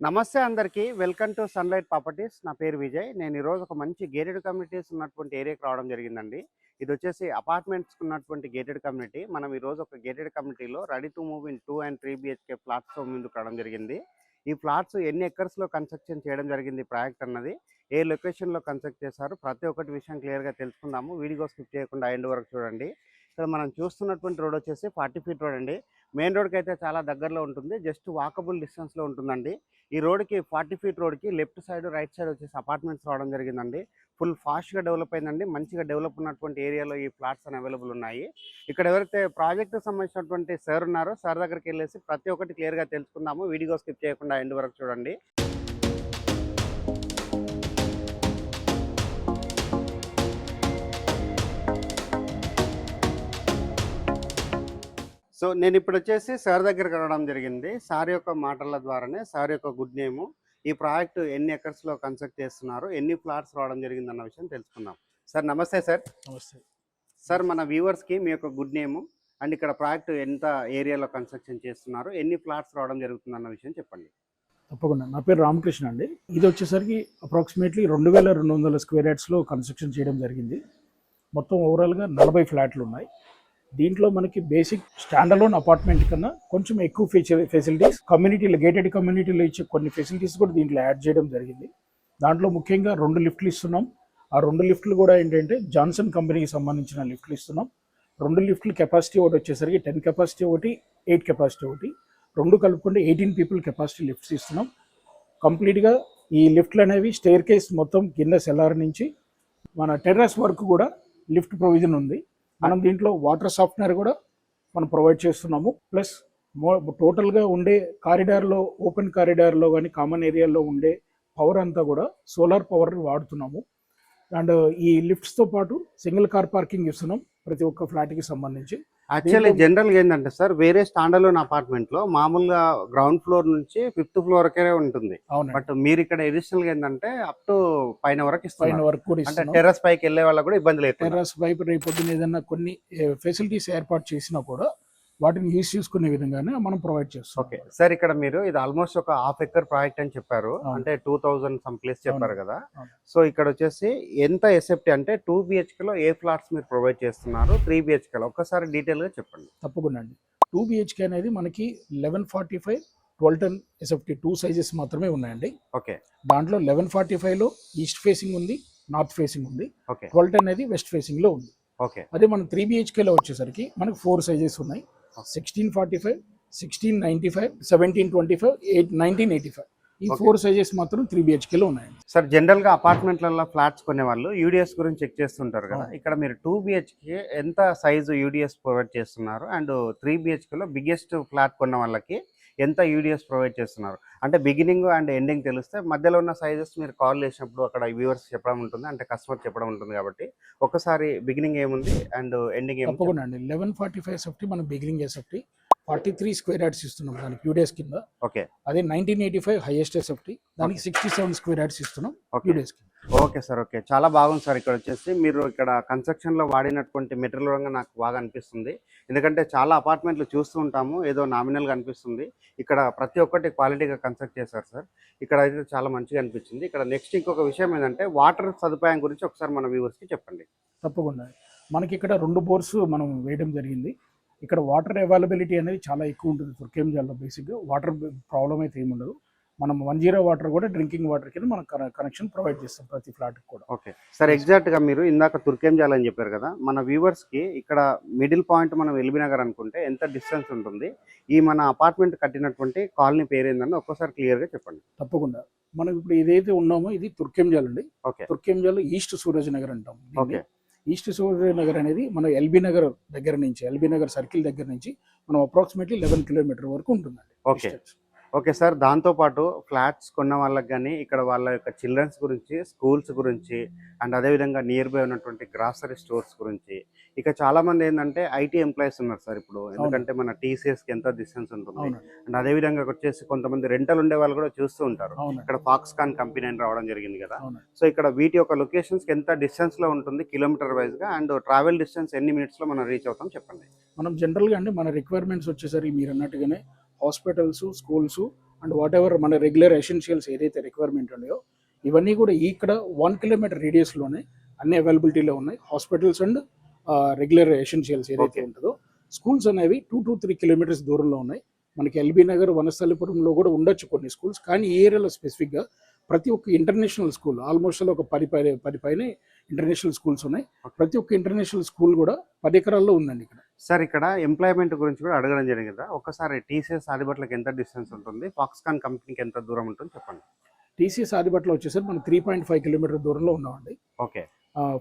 నమస్తే అందరికీ. Welcome to sunlight properties. నా పేరు విజయ్. నేను ఈరోజు ఒక మంచి గేటెడ్ కమ్యూనిటీస్ ఉన్నటువంటి ఏరియాకి రావడం జరిగిందండి. ఇదొచ్చేసి అపార్ట్మెంట్స్‌కి ఉన్నటువంటి గేటెడ్ కమ్యూనిటీ. మనం ఈరోజు ఒక గేటెడ్ కమ్యూనిటీలో ready to move in 2 and 3 BHK ఫ్లాట్స్‌తో ముందుకు రావడం జరిగింది. ఈ ఫ్లాట్స్ ఎన్ని ఎకర్స్‌లో కన్‌స్ట్రక్షన్ చేయడం జరిగింది ఈ ప్రాజెక్ట్ అన్నది, ఏ లొకేషన్‌లో కన్‌స్ట్రక్ట్ చేశారు, ప్రతి ఒక్కటి విషయం క్లియర్‌గా తెలుసుకుందాము. వీడియో స్కిప్ చేయకుండా ఎండ్ వరకు చూడండి. ఇక్కడ మనం చూస్తున్నటువంటి రోడ్ వచ్చేసి 40 ఫీట్ రోడ్ అండి. మెయిన్ రోడ్కి అయితే చాలా దగ్గరలో ఉంటుంది. జస్ట్ వాకబుల్ డిస్టెన్స్లో ఉంటుందండి. ఈ రోడ్కి 40 ఫీట్ రోడ్కి లెఫ్ట్ సైడ్ రైట్ సైడ్ వచ్చేసి అపార్ట్మెంట్స్ రావడం జరిగిందండి. ఫుల్ ఫాస్ట్గా డెవలప్ అయిందండి. మంచిగా డెవలప్ ఉన్నటువంటి ఏరియాలో ఈ ఫ్లాట్స్ అని అవైలబుల్ ఉన్నాయి. ఇక్కడ ఎవరైతే ప్రాజెక్ట్కి సంబంధించినటువంటి సార్ ఉన్నారో సార్ దగ్గరికి వెళ్ళేసి ప్రతి ఒక్కటి క్లియర్గా తెలుసుకుందాము. వీడియో స్కిప్ చేయకుండా ఎండ్ వరకు చూడండి. సో నేను ఇప్పుడు వచ్చేసి సార్ దగ్గరికి రావడం జరిగింది. సార్ యొక్క మాటల ద్వారానే సార్ యొక్క గుడ్ నేము, ఈ ప్రాజెక్ట్ ఎన్ని ఎకర్స్లో కన్స్ట్రక్ట్ చేస్తున్నారు, ఎన్ని ఫ్లాట్స్ రావడం జరిగింది అన్న విషయం తెలుసుకుందాం. సార్ నమస్తే సార్. నమస్తే సార్ మన వ్యూవర్స్కి మీ యొక్క గుడ్ నేము అండ్ ఇక్కడ ప్రాజెక్ట్ ఎంత ఏరియాలో కన్స్ట్రక్షన్ చేస్తున్నారు, ఎన్ని ఫ్లాట్స్ రావడం జరుగుతుంది అన్న విషయం చెప్పండి. తప్పకుండా. నా పేరు రామకృష్ణ అండి. ఇది వచ్చేసరికి అప్రాక్సిమేట్లీ 2200 స్క్వేర్ యార్డ్స్లో కన్స్ట్రక్షన్ చేయడం జరిగింది. మొత్తం ఓవరాల్గా 40 ఫ్లాట్లు ఉన్నాయి. దీంట్లో మనకి బేసిక్ స్టాండలోన్ అపార్ట్మెంట్ కన్నా కొంచెం ఎక్కువ ఫెసిలిటీస్ కమ్యూనిటీలో గేటెడ్ కమ్యూనిటీలో ఇచ్చే కొన్ని ఫెసిలిటీస్ కూడా దీంట్లో యాడ్ చేయడం జరిగింది. దాంట్లో ముఖ్యంగా 2 లిఫ్ట్లు ఇస్తున్నాం. ఆ 2 లిఫ్ట్లు కూడా ఏంటంటే జాన్సన్ కంపెనీకి సంబంధించిన లిఫ్ట్లు ఇస్తున్నాం. 2 లిఫ్ట్లు కెపాసిటీ ఒకటి వచ్చేసరికి 10 కెపాసిటీ ఒకటి, 8 కెపాసిటీ ఒకటి, 2 కలుపుకుంటే 18 పీపుల్ కెపాసిటీ లిఫ్ట్స్ ఇస్తున్నాం. కంప్లీట్గా ఈ లిఫ్ట్లు అనేవి స్టెయిర్ కేస్ మొత్తం కింద సెల్లార్ నుంచి మన టెర్రస్ వరకు కూడా లిఫ్ట్ ప్రొవిజన్ ఉంది. మనం దీంట్లో వాటర్ సాఫ్ట్వేర్ కూడా మనం ప్రొవైడ్ చేస్తున్నాము. ప్లస్ టోటల్గా ఉండే కారిడార్లో, ఓపెన్ కారిడార్లో కానీ కామన్ ఏరియాలో ఉండే పవర్ అంతా కూడా సోలార్ పవర్ వాడుతున్నాము. అండ్ ఈ లిఫ్ట్స్తో పాటు సింగిల్ కార్ పార్కింగ్ ఇస్తున్నాం ప్రతి ఒక్క ఫ్లాట్కి సంబంధించి. యాక్చువల్లీ జనరల్గా ఏంటంటే సార్, వేరే స్టాండర్లోన్ అపార్ట్మెంట్లో మామూలుగా గ్రౌండ్ ఫ్లోర్ నుంచి 5th ఫ్లోర్కే ఉంటుంది. అవును, బట్ మీరు ఇక్కడ ఎడిషనల్గా ఏంటంటే అప్ టు పైన వరకు పైన ఇస్తున్నారు. వరకు కూడా అంటే ఇస్తున్నాం. టెర్రస్ పైకి వెళ్ళే వాళ్ళకి కూడా ఇబ్బంది లేదు. టెర్రస్ పైపు రేపొద్దున ఏదైనా కొన్ని ఫెసిలిటీస్ ఏర్పాటు చేసినా కూడా వాటిని యూజ్ చేసుకునే విధంగానే మనం ప్రొవైడ్ చేస్తాం. ఓకే సార్, ఇక్కడ మీరు ఇది ఆల్మోస్ట్ ఒక హాఫ్ ఎకర్ ప్రాజెక్ట్ అని చెప్పారు. అవును. అంటే 2000 సమ్ ప్లేస్ చెప్పారు అవును. కదా. అవును. సో ఇక్కడ వచ్చేసి ఎంత ఎసెప్టీ అంటే 2 BHKలో ఏ ఫ్లాట్స్ మీరు ప్రొవైడ్ చేస్తున్నారు, 3 BHKలో ఒక్కసారి డీటెయిల్గా చెప్పండి. తప్పకుండా అండి. 2 BHK అనేది మనకి 1145, 1210 ఎస్ఎఫ్టీ 2 సైజెస్ మాత్రమే ఉన్నాయండి. ఓకే. దాంట్లో 1145లో ఈస్ట్ ఫేసింగ్ ఉంది, నార్త్ ఫేసింగ్ ఉంది. ఓకే. 1210 అనేది వెస్ట్ ఫేసింగ్లో ఉంది. ఓకే. అదే మనం 3 BHKలో వచ్చేసరికి మనకు 4 సైజెస్ ఉన్నాయి. 1645, 1695, 1725, 1985 ఈ 4 సైజెస్ మాత్రం 3 BHKలో ఉన్నాయండి. సార్ జనరల్గా అపార్ట్మెంట్లలో ఫ్లాట్స్ కొనే వాళ్ళు యూడిఎస్ గురించి చెక్ చేస్తుంటారు కదా. ఇక్కడ మీరు 2 BHK ఎంత సైజు యూడిఎస్ ప్రొవైడ్ చేస్తున్నారు అండ్ 3 BHKలో బిగ్గెస్ట్ ఫ్లాట్ కొన్న వాళ్ళకి ఎంత యూడిఎస్ ప్రొవైడ్ చేస్తున్నారు అంటే బిగినింగ్ అండ్ ఎండింగ్ తెలిస్తే మధ్యలో ఉన్న సైజెస్ మీరు కాల్ చేసినప్పుడు అక్కడ వ్యూవర్స్ చెప్పడం ఉంటుంది, అంటే కస్టమర్ చెప్పడం ఉంటుంది. కాబట్టి ఒకసారి బిగినింగ్ ఏముంది అండ్ ఎండింగ్ ఏముంది? తప్పకుండా అండి. 1145 ఎస్ఎఫ్టీ మనం బిగినింగ్ ఎస్ఎఫ్టీ 43 స్క్వేర్ యార్డ్స్ ఇస్తున్నాం దానికి యూడిఎస్ కింద. ఓకే. అదే 1985 హైయెస్ట్ ఎస్ఎఫ్టీ దానికి 67 స్క్వేర్ యార్డ్స్ ఇస్తున్నాం యూడిఎస్ కింద. Okay sir. ఓకే, చాలా బాగుంది సార్. ఇక్కడ వచ్చేసి మీరు ఇక్కడ కన్స్ట్రక్షన్లో వాడినటువంటి మెటీరియల్ రంగా నాకు బాగా అనిపిస్తుంది. ఎందుకంటే చాలా అపార్ట్మెంట్లు చూస్తూ ఉంటాము, ఏదో నామినల్గా అనిపిస్తుంది. ఇక్కడ ప్రతి ఒక్కటి క్వాలిటీగా కన్స్ట్రక్ట్ చేశారు సార్. ఇక్కడ అయితే చాలా మంచిగా అనిపించింది. ఇక్కడ నెక్స్ట్ ఇంకొక విషయం ఏంటంటే వాటర్ సదుపాయం గురించి ఒకసారి మన వ్యూవర్స్కి చెప్పండి. తప్పకుండా. మనకి ఇక్కడ 2 బోర్స్ మనం వేయడం జరిగింది. ఇక్కడ వాటర్ అవైలబిలిటీ అనేది చాలా ఎక్కువ ఉంటుంది తుర్కేంజాల్లో. బేసిక్గా వాటర్ ప్రాబ్లం అయితే ఏముండదు. మనం 10 వాటర్ కూడా డ్రింకింగ్ వాటర్ కింద మనం కనెక్షన్ ప్రొవైడ్ చేస్తాం ప్రతి ఫ్లాట్కి కూడా. ఓకే సార్, ఎగ్జాక్ట్గా మీరు ఇందాక తుర్కేంజాల్ అని చెప్పారు కదా, మన వ్యూవర్స్కి ఇక్కడ మిడిల్ పాయింట్ మనం ఎల్బీ నగర్ అనుకుంటే ఎంత డిస్టెన్స్ ఉంటుంది, ఈ మన అపార్ట్మెంట్ కట్టినటువంటి కాలనీ పేరు ఏందని ఒక్కసారి క్లియర్గా చెప్పండి. తప్పకుండా. మనం ఇప్పుడు ఏదైతే ఉన్నామో ఇది తుర్కేంజాల్ అండి. ఓకే. తుర్కేంజాల్ ఈస్ట్ సూరజ్ నగర్ అంటాం. ఓకే. ఈస్ట్ సూరజ్ నగర్ అనేది మన ఎల్బీ నగర్ దగ్గర నుంచి, ఎల్బీ నగర్ సర్కిల్ దగ్గర నుంచి మనం అప్రాక్సిమేట్లీ 11 కిలోమీటర్ వరకు ఉంటుందండి. ఓకే. ఓకే సార్, దాంతోపాటు ఫ్లాట్స్ కొన్న వాళ్ళకి కానీ ఇక్కడ వాళ్ళ యొక్క చిల్డ్రన్స్ గురించి, స్కూల్స్ గురించి అండ్ అదేవిధంగా నియర్ బై ఉన్నటువంటి గ్రాసరీ స్టోర్స్ గురించి, ఇక చాలామంది ఏంటంటే ఐటీ ఎంప్లాయీస్ ఉన్నారు సార్ ఇప్పుడు. ఎందుకంటే మన టీసీఎస్కి ఎంత డిస్టెన్స్ ఉంటుంది అండ్ అదేవిధంగా వచ్చేసి కొంతమంది రెంటల్ ఉండే వాళ్ళు కూడా చూస్తూ ఉంటారు. ఇక్కడ ఫాక్స్కాన్ కంపెనీ అని రావడం జరిగింది కదా. సో ఇక్కడ వీటి యొక్క లొకేషన్స్కి ఎంత డిస్టెన్స్లో ఉంటుంది కిలోమీటర్ వైజ్గా అండ్ ట్రావెల్ డిస్టెన్స్ ఎన్ని మినిట్స్లో మనం రీచ్ అవుతాం చెప్పండి. మనం జనరల్గా అండి మన రిక్వైర్మెంట్స్ వచ్చేసరికి మీరు అన్నట్టుగానే hospitals, schools and what ever మన రెగ్యులర్ ఎసెన్షియల్స్ ఏదైతే రిక్వైర్మెంట్ ఉన్నాయో ఇవన్నీ కూడా ఇక్కడ 1 కిలోమీటర్ రేడియస్లోనే అన్ని అవైలబిలిటీలో ఉన్నాయి. హాస్పిటల్స్ అండ్ రెగ్యులర్ ఎసెన్షియల్స్ ఏదైతే Okay. ఉంటుందో స్కూల్స్ అనేవి 2 to 3 కిలోమీటర్స్ దూరంలో ఉన్నాయి. మనకి ఎల్బీ నగర్, వనస్థలిపురంలో కూడా ఉండొచ్చు కొన్ని స్కూల్స్, కానీ ఈ ఏరియాలో స్పెసిఫిక్గా ప్రతి ఒక్క ఇంటర్నేషనల్ స్కూల్ ఆల్మోస్ట్ ఒక 10 పైన ఇంటర్నేషనల్ స్కూల్స్ ఉన్నాయి. ప్రతి ఒక్క ఇంటర్నేషనల్ స్కూల్ కూడా 10 ఎకరాల్లో ఉందండి ఇక్కడ. సార్ ఇక్కడ ఎంప్లాయ్మెంట్ గురించి కూడా అడగడం జరిగింది కదా, ఒకసారి టీసీఎస్ ఆదిబట్లకి ఎంత డిస్టెన్స్ ఉంటుంది, ఫాక్స్కాన్ కంపెనీకి ఎంత దూరం ఉంటుంది చెప్పండి. టీసీఎస్ ఆదిబట్లో వచ్చేసరికి మనం 3.5 కిలోమీటర్ దూరంలో ఉన్నామండి. ఓకే.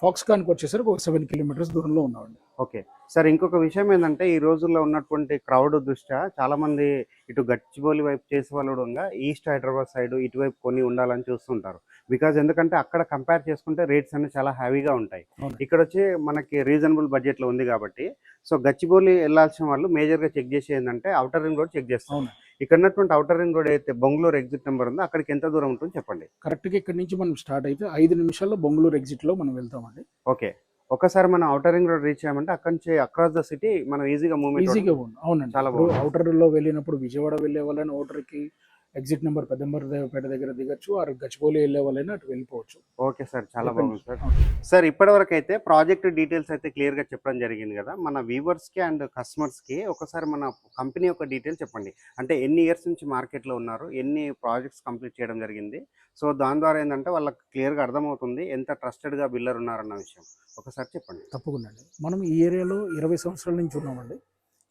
ఫాక్స్కాన్కి వచ్చేసరికి ఒక 7 కిలోమీటర్స్ దూరంలో ఉన్నామండి. ఓకే సార్, ఇంకొక విషయం ఏంటంటే ఈ రోజుల్లో ఉన్నటువంటి క్రౌడ్ దృష్ట్యా చాలా మంది ఇటు గచ్చిబౌలి వైపు చేసే వాళ్ళు కూడా ఈస్ట్ హైదరాబాద్ సైడ్ ఇటువైపు కొన్ని ఉండాలని చూస్తుంటారు. బికాజ్ ఎందుకంటే అక్కడ కంపేర్ చేసుకుంటే రేట్స్ అన్ని చాలా హెవీగా ఉంటాయి. అవును. ఇక్కడ వచ్చి మనకి రీజనబుల్ బడ్జెట్లో ఉంది కాబట్టి సో గచ్చిబౌలి వెళ్ళాల్సిన వాళ్ళు మేజర్గా చెక్ చేసి ఏంటంటే అవుటర్ రింగ్ రోడ్ చెక్ చేస్తాం. అవును. ఇక్కడ ఉన్నటువంటి అవుటర్ రింగ్ రోడ్ అయితే బొంగళూరు ఎగ్జిట్ నెంబర్ ఉందో అక్కడికి ఎంత దూరం ఉంటుంది చెప్పండి. కరెక్ట్గా ఇక్కడ నుంచి మనం స్టార్ట్ అయితే 5 నిమిషాల్లో బొంగళూరు ఎగ్జిట్లో మనం వెళ్తామండి. ఓకే, ఒకసారి మనం అవుటర్ రింగ్ రోడ్ రీచ్ అయ్యామంటే అక్కడి నుంచి అక్రాస్ ద సిటీ మనం ఈజీగా మూవ్మెంట్ ఈజీగా ఉంది. అవునండి. చాలా ఇప్పుడు అవుటర్లో వెళ్ళినప్పుడు విజయవాడ వెళ్ళే వాళ్ళని అవుటర్కి ఎగ్జిట్ నెంబర్ పెద్దంబరపేట దగ్గర దిగచ్చు, ఆ గచ్చిబౌలి వెళ్ళే వాళ్ళైనా అటు వెళ్ళిపోవచ్చు. ఓకే సార్, చాలా Depends. బాగుంది సార్. సార్ ఇప్పటివరకు అయితే ప్రాజెక్ట్ డీటెయిల్స్ అయితే క్లియర్గా చెప్పడం జరిగింది కదా, మన వ్యూవర్స్కి అండ్ కస్టమర్స్కి ఒకసారి మన కంపెనీ యొక్క డీటెయిల్స్ చెప్పండి. అంటే ఎన్ని ఇయర్స్ నుంచి మార్కెట్లో ఉన్నారు, ఎన్ని ప్రాజెక్ట్స్ కంప్లీట్ చేయడం జరిగింది, సో దాని ద్వారా ఏంటంటే వాళ్ళకి క్లియర్గా అర్థమవుతుంది ఎంత ట్రస్టెడ్గా బిల్డర్ ఉన్నారన్న విషయం. ఒకసారి చెప్పండి. తప్పకుండా అండి. మనం ఈ ఏరియాలో 20 సంవత్సరాల నుంచి ఉన్నామండి.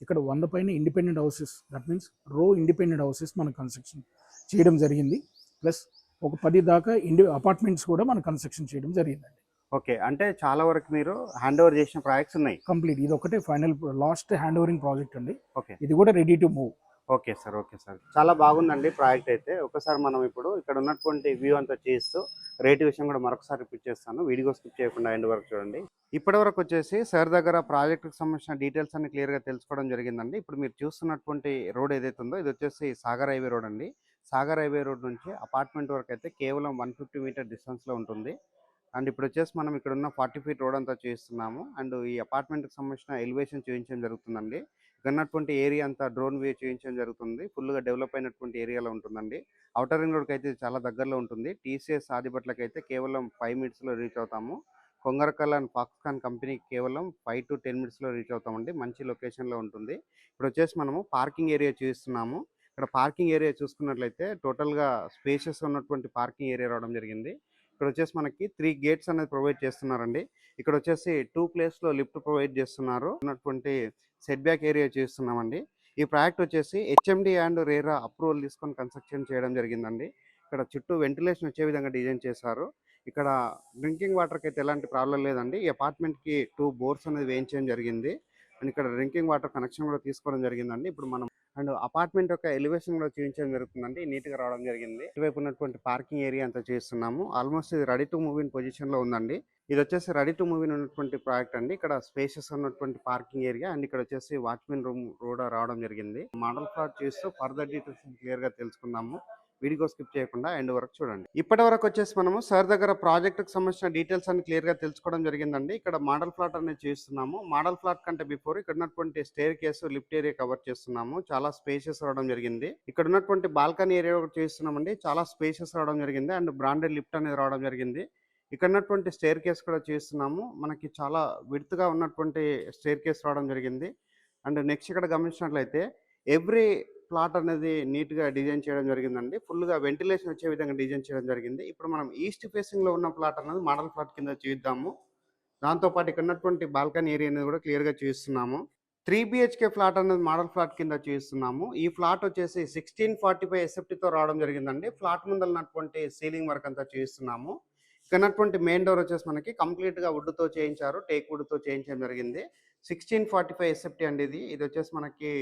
ఇక్కడ 100 పైన ఇండిపెండెంట్ హౌసెస్, దట్ మీన్స్ రో ఇండిపెండెంట్ హౌసెస్ మనం కన్స్ట్రక్షన్ చేయడం జరిగింది. ప్లస్ ఒక 10 దాకా అపార్ట్మెంట్స్ కూడా మనం కన్స్ట్రక్షన్ చేయడం జరిగిందండి. ఓకే, అంటే చాలా వరకు మీరు హ్యాండ్ ఓవర్ చేసిన ప్రాజెక్ట్స్ ఉన్నాయి. కంప్లీట్ ఇది ఒకటే ఫైనల్ లాస్ట్ హ్యాండ్ ఓవరింగ్ ప్రాజెక్ట్ అండి. ఓకే. ఇది కూడా ready to move. Okay sir, okay sir, చాలా బాగుందండి ప్రాజెక్ట్ అయితే. ఒకసారి మనం ఇప్పుడు ఇక్కడ ఉన్నటువంటి వ్యూ అంతా చేస్తూ రేట్ విషయం కూడా మరొకసారి రిపీట్ చేస్తాను, వీడియో స్కిప్ చేయకుండా ఎండ్ వరకు చూడండి. ఇప్పటి వరకు వచ్చేసి సార్ దగ్గర ప్రాజెక్ట్కి సంబంధించిన డీటెయిల్స్ అన్ని క్లియర్గా తెలుసుకోవడం జరిగిందండి. ఇప్పుడు మీరు చూస్తున్నటువంటి రోడ్ ఏదైతే ఉందో ఇది వచ్చేసి సాగర్ హైవే రోడ్ అండి. సాగర్ హైవే రోడ్ నుంచి అపార్ట్మెంట్ వరకు అయితే కేవలం 150 మీటర్ డిస్టెన్స్లో ఉంటుంది. అండ్ ఇప్పుడు వచ్చేసి మనం ఇక్కడ ఉన్న 40 ఫీట్ రోడ్ అంతా చూస్తున్నాము. అండ్ ఈ అపార్ట్మెంట్కి సంబంధించిన ఎలివేషన్ చూపించడం జరుగుతుందండి. ఉన్నటువంటి ఏరియా అంతా డ్రోన్ వ్యూ చూపించడం జరుగుతుంది. ఫుల్గా డెవలప్ అయినటువంటి ఏరియాలో ఉంటుందండి. అవుటర్ రింగ్ రోడ్కి అయితే చాలా దగ్గరలో ఉంటుంది. టీసీఎస్ ఆదిబట్లకి అయితే కేవలం 5 మినిట్స్లో రీచ్ అవుతాము. కొంగరకల్ అండ్ ఫాక్స్కాన్ కంపెనీకి కేవలం 5 to 10 మినిట్స్లో రీచ్ అవుతామండి. మంచి లొకేషన్లో ఉంటుంది. ఇప్పుడు వచ్చేసి మనము పార్కింగ్ ఏరియా చూస్తున్నాము. ఇక్కడ పార్కింగ్ ఏరియా చూసుకున్నట్లయితే టోటల్గా స్పేషియస్ ఉన్నటువంటి పార్కింగ్ ఏరియా రావడం జరిగింది. ఇక్కడ వచ్చేసి మనకి 3 గేట్స్ అనేది ప్రొవైడ్ చేస్తున్నారండి. ఇక్కడ వచ్చేసి 2 ప్లేస్లో లిఫ్ట్ ప్రొవైడ్ చేస్తున్నారు. ఉన్నటువంటి సెట్ బ్యాక్ ఏరియా చేస్తున్నామండి. ఈ ప్రాజెక్ట్ వచ్చేసి హెచ్ఎండి అండ్ రేరా అప్రూవల్ తీసుకొని కన్స్ట్రక్షన్ చేయడం జరిగిందండి. ఇక్కడ చుట్టూ వెంటిలేషన్ వచ్చే విధంగా డిజైన్ చేశారు. ఇక్కడ డ్రింకింగ్ వాటర్కి అయితే ఎలాంటి ప్రాబ్లం లేదండి. ఈ అపార్ట్మెంట్కి 2 బోర్స్ అనేది వేయించడం జరిగింది. అండ్ ఇక్కడ డ్రింకింగ్ వాటర్ కనెక్షన్ కూడా తీసుకోవడం జరిగిందండి. ఇప్పుడు మనం అండ్ అపార్ట్మెంట్ యొక్క ఎలివేషన్ కూడా చూపించడం జరుగుతుందండి. నీట్గా రావడం జరిగింది. ఇటువైపు ఉన్నటువంటి పార్కింగ్ ఏరియా అంతా చేస్తున్నాము. ఆల్మోస్ట్ ఇది రెడీ టు మూవ్ ఇన్ పొజిషన్లో ఉందండి. ఇది వచ్చేసి రెడీ టు మూవ్ ఇన్ ఉన్నటువంటి ప్రాజెక్ట్ అండి. ఇక్కడ స్పేషియస్ ఉన్నటువంటి పార్కింగ్ ఏరియా అండ్ ఇక్కడ వచ్చేసి వాచ్మెన్ రూమ్ కూడా రావడం జరిగింది. మోడల్ ప్లాట్ చేస్తూ ఫర్దర్ డీటెయిల్స్ క్లియర్గా తెలుసుకుందాము. వీడియో స్కిప్ చేయకుండా ఎండ్ వరకు చూడండి. ఇప్పటి వరకు వచ్చేసి మనము సార్ దగ్గర ప్రాజెక్ట్కి సంబంధించిన డీటెయిల్స్ అన్ని క్లియర్గా తెలుసుకోవడం జరిగిందండి. ఇక్కడ మోడల్ ఫ్లాట్ అనేది చేస్తున్నాము. మోడల్ ఫ్లాట్ కంటే బిఫోర్ ఇక్కడ ఉన్నటువంటి staircase lift area cover చేస్తున్నాము. చాలా స్పేషియస్ రావడం జరిగింది. ఇక్కడ ఉన్నటువంటి బాల్కనీ ఏరియా కూడా చేస్తున్నామండి. చాలా స్పేషియస్ రావడం జరిగింది అండ్ బ్రాండెడ్ లిఫ్ట్ అనేది రావడం జరిగింది. ఇక్కడ ఉన్నటువంటి స్టేర్ కేస్ కూడా చేస్తున్నాము. మనకి చాలా విడ్త్గా ఉన్నటువంటి స్టేర్ కేస్ రావడం జరిగింది. అండ్ నెక్స్ట్ ఇక్కడ గమనించినట్లయితే ఎవ్రీ ప్లాట్ అనేది నీట్గా డిజైన్ చేయడం జరిగిందండి. ఫుల్గా వెంటిలేషన్ వచ్చే విధంగా డిజైన్ చేయడం జరిగింది. ఇప్పుడు మనం ఈస్ట్ ఫేసింగ్లో ఉన్న ప్లాట్ అనేది మోడల్ ప్లాట్ కింద చూద్దాము. దాంతోపాటు ఇక్కడ ఉన్నటువంటి బాల్కనీ ఏరియా అనేది కూడా క్లియర్గా చూస్తున్నాము. 3 BHK ఫ్లాట్ అనేది మోడల్ ఫ్లాట్ కింద చూస్తున్నాము. ఈ ఫ్లాట్ వచ్చేసి 1645 ఎస్ఎఫ్టీతో రావడం జరిగిందండి. ఫ్లాట్ ముందర ఉన్నటువంటి సీలింగ్ వర్క్ అంతా చూస్తున్నాము. ఇక్కడ ఉన్నటువంటి మెయిన్ డోర్ వచ్చేసి మనకి కంప్లీట్గా వుడ్తో చేయించారు. టేక్ వుడ్తో చేయించడం జరిగింది. 1645 ఎస్ఎఫ్టీ అండి ఇది. ఇది వచ్చేసి మనకి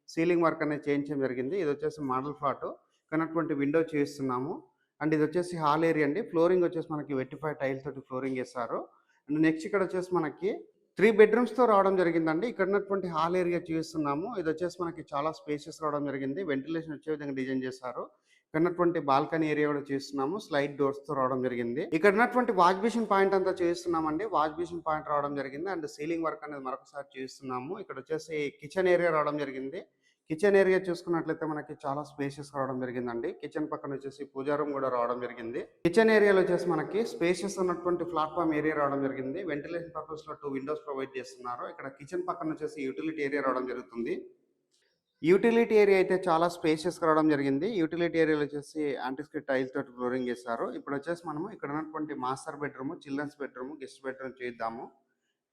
సీలింగ్ వర్క్ అనేది చేయించడం జరిగింది. ఇది వచ్చేసి మోడల్ ఫ్లాట్ కన్నటువంటి విండో చేస్తున్నాము. అండ్ ఇది వచ్చేసి హాల్ ఏరియా అండి. ఫ్లోరింగ్ వచ్చేసి మనకి వెట్టిఫై టైల్ తోటి ఫ్లోరింగ్ చేస్తారు. అండ్ నెక్స్ట్ ఇక్కడ వచ్చేసి మనకి 3 బెడ్రూమ్స్తో రావడం జరిగిందండి. ఇక్కడ ఉన్నటువంటి హాల్ ఏరియా చూస్తున్నాము. ఇది వచ్చేసి మనకి చాలా స్పేషియస్ రావడం జరిగింది. వెంటిలేషన్ వచ్చే విధంగా డిజైన్ చేశారు. ఇక్కడ ఉన్నటువంటి బాల్కనీ ఏరియా కూడా చూస్తున్నాము. స్లైడ్ డోర్స్తో రావడం జరిగింది. ఇక్కడ ఉన్నటువంటి వాష్ బేసిన్ పాయింట్ అంతా చూస్తున్నామండి. వాష్ బేసిన్ పాయింట్ రావడం జరిగింది. అండ్ సీలింగ్ వర్క్ అనేది మరొకసారి చూస్తున్నాము. ఇక్కడ వచ్చేసి కిచెన్ ఏరియా రావడం జరిగింది. కిచెన్ ఏరియా చూసుకున్నట్లయితే మనకి చాలా స్పేషియస్ రావడం జరిగిందండి. కిచెన్ పక్కన వచ్చేసి పూజా రూమ్ కూడా రావడం జరిగింది. కిచెన్ ఏరియాలో వచ్చేసి మనకి స్పేషియస్ ఉన్నటువంటి ప్లాట్ఫామ్ ఏరియా రావడం జరిగింది. వెంటిలేషన్ పర్పస్ లో 2 విండోస్ ప్రొవైడ్ చేస్తున్నారు. ఇక్కడ కిచెన్ పక్కన వచ్చేసి యూటిలిటీ ఏరియా రావడం జరుగుతుంది. యూటిలిటీ ఏరియా అయితే చాలా స్పేషియస్ రావడం జరిగింది. యూటిలిటీ ఏరియాలో వచ్చేసి యాంటిస్కిట్ టైల్స్ తోటి ఫ్లోరింగ్ చేశారు. ఇప్పుడు వచ్చేసి మనము ఇక్కడ ఉన్నటువంటి master bedroom, children's bedroom, guest bedroom చూద్దాము.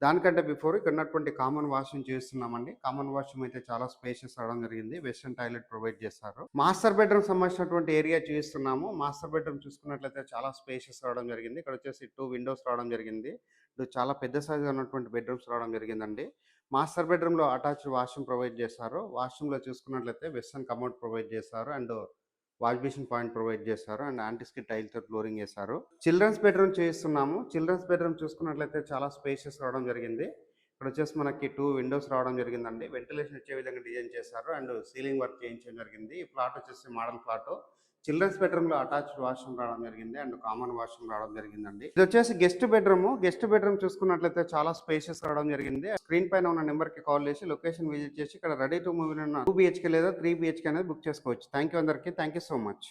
దానికంటే బిఫోర్ ఇక్కడ ఉన్నటువంటి కామన్ వాష్రూమ్ చూస్తున్నామండి. కామన్ వాష్రూమ్ అయితే చాలా స్పేషియస్ రావడం జరిగింది. వెస్టర్న్ టాయిలెట్ ప్రొవైడ్ చేస్తారు. మాస్టర్ బెడ్రూమ్ సంబంధించినటువంటి ఏరియా చూస్తున్నాము. మాస్టర్ బెడ్రూమ్ చూసుకున్నట్లయితే చాలా స్పేషియస్ రావడం జరిగింది. ఇక్కడ వచ్చేసి 2 విండోస్ రావడం జరిగింది. ఇది చాలా పెద్ద సైజ్ ఉన్నటువంటి బెడ్రూమ్స్ రావడం జరిగిందండి. మాస్టర్ బెడ్రూమ్ లో అటాచ్డ్ వాష్రూమ్ ప్రొవైడ్ చేస్తారు. వాష్రూమ్ లో చూసుకున్నట్లయితే వెస్టర్న్ కమోడ్ ప్రొవైడ్ చేస్తారు and wash basin point provide చేస్తారు అండ్ యాంటిస్కిట్ టైల్ తో ఫ్లోరింగ్ చేశారు. చిల్డ్రన్స్ బెడ్రూమ్ చూస్తున్నాము. చిల్డ్రన్స్ బెడ్రూమ్ చూసుకున్నట్లయితే చాలా స్పేషియస్ రావడం జరిగింది. ఇక్కడ వచ్చేసి మనకి 2 విండోస్ రావడం జరిగిందండి. వెంటిలేషన్ వచ్చే విధంగా డిజైన్ చేశారు అండ్ సీలింగ్ వర్క్ చేయించడం జరిగింది. ఈ ప్లాట్ వచ్చేసి మోడల్ ప్లాట్. చిల్డ్రన్స్ బెడ్రూమ్ లో అటాచ్డ్ వాష్రూమ్ రావడం జరిగింది అండ్ కామన్ వాష్రూమ్ రావడం జరిగిందండి. ఇది వచ్చేసి గెస్ట్ బెడ్రూమ్. గెస్ట్ బెడ్రూమ్ చూసుకున్నట్లయితే చాలా స్పేషియస్ రావడం జరిగింది. స్క్రీన్ పైన ఉన్న నెంబర్ కి కాల్ చేసి లొకేషన్ విజిట్ చేసి ఇక్కడ రెడీ టు మూవ్ ఉన్న 2 BHK లేదా 3 BHK అనేది బుక్ చేసుకోవచ్చు. థ్యాంక్ యూ అందరికీ. Thank you so much.